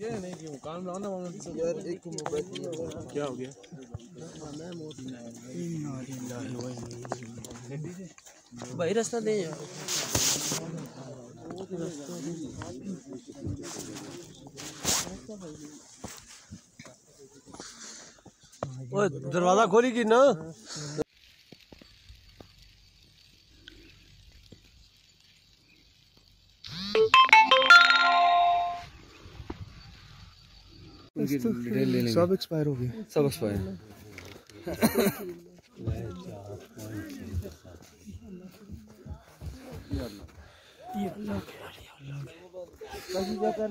यार एक मोबाइल क्या हो गया? भाई रास्ता दे यार। ओए दरवाजा खोली की ना। सब एक्सपायर हो गया। सब एक्सपायर।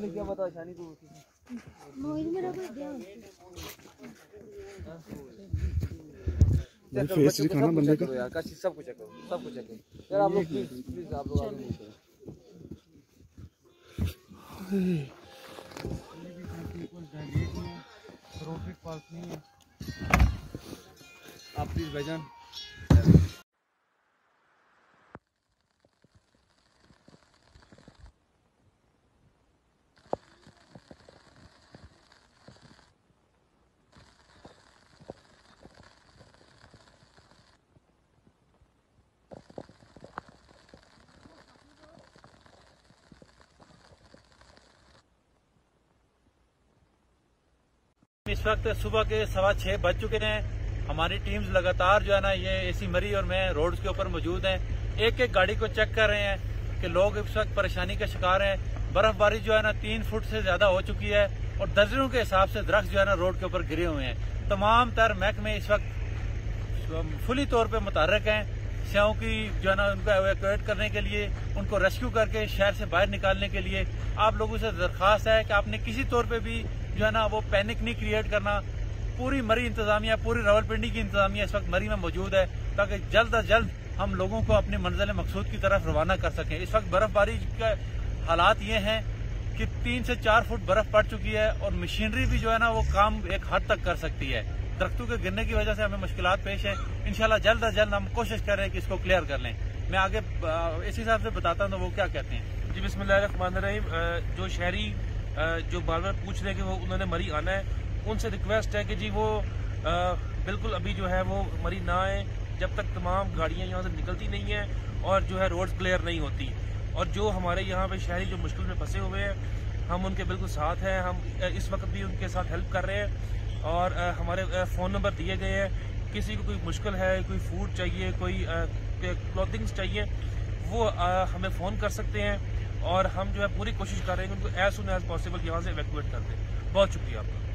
क्या बता शानी को फेस दिखाना बंदे का यार, सब कुछ चेक करो, सब कुछ चेक करो यार। आप लोग प्लीज आप लोग आप प्लीज भाईजान। इस वक्त सुबह के 6:15 बज चुके हैं। हमारी टीम्स लगातार जो है ना ये एसी मरी और मैं रोड्स के ऊपर मौजूद हैं। एक एक गाड़ी को चेक कर रहे हैं कि लोग इस वक्त परेशानी का शिकार हैं। बर्फबारी जो है ना 3 फुट से ज्यादा हो चुकी है और दर्जनों के हिसाब से दरख्त जो है ना रोड के ऊपर गिरे हुए हैं। तमाम तर महकमे इस वक्त फुली तौर पर मुतहर्रिक हैं स्याहों की जो है ना उनको एवैक्यूएट करने के लिए, उनको रेस्क्यू करके शहर से बाहर निकालने के लिए। आप लोगों से दरख्वास्त है कि आपने किसी तौर पर भी जो है ना वो पैनिक नहीं क्रिएट करना। पूरी मरी इंतजामिया, पूरी रावलपिंडी की इंतजामिया इस वक्त मरी में मौजूद है ताकि जल्द अज जल्द हम लोगों को अपनी मंजिल मकसूद की तरफ रवाना कर सकें। इस वक्त बर्फबारी के हालात ये हैं कि 3 से 4 फुट बर्फ पड़ चुकी है और मशीनरी भी जो है ना वो काम एक हद तक कर सकती है। दरख्तों के गिरने की वजह से हमें मुश्किलात पेश है। इंशाल्लाह जल्द अज जल्द हम कोशिश कर रहे हैं कि इसको क्लियर कर लें। मैं आगे इस हिसाब से बताता हूँ तो वो क्या कहते हैं। जी बिस्मिल्लाहिर्रहमानिर्रहीम। जो शहरी जो बार बार पूछ रहे हैं कि वो उन्होंने मरी आना है, उनसे रिक्वेस्ट है कि जी वो बिल्कुल अभी जो है वो मरी ना आए जब तक तमाम गाड़ियाँ यहाँ से निकलती नहीं हैं और जो है रोड्स क्लियर नहीं होती। और जो हमारे यहाँ पे शहरी जो मुश्किल में फंसे हुए हैं, हम उनके बिल्कुल साथ हैं। हम इस वक्त भी उनके साथ हेल्प कर रहे हैं और हमारे फ़ोन नंबर दिए गए हैं। किसी को कोई मुश्किल है, कोई फूड चाहिए, कोई क्लॉथिंग्स चाहिए, वो हमें फ़ोन कर सकते हैं और हम जो है पूरी कोशिश कर रहे हैं कि उनको एज सुन एज पॉसिबल यहाँ से इवैक्यूएट कर दें। बहुत शुक्रिया आपका।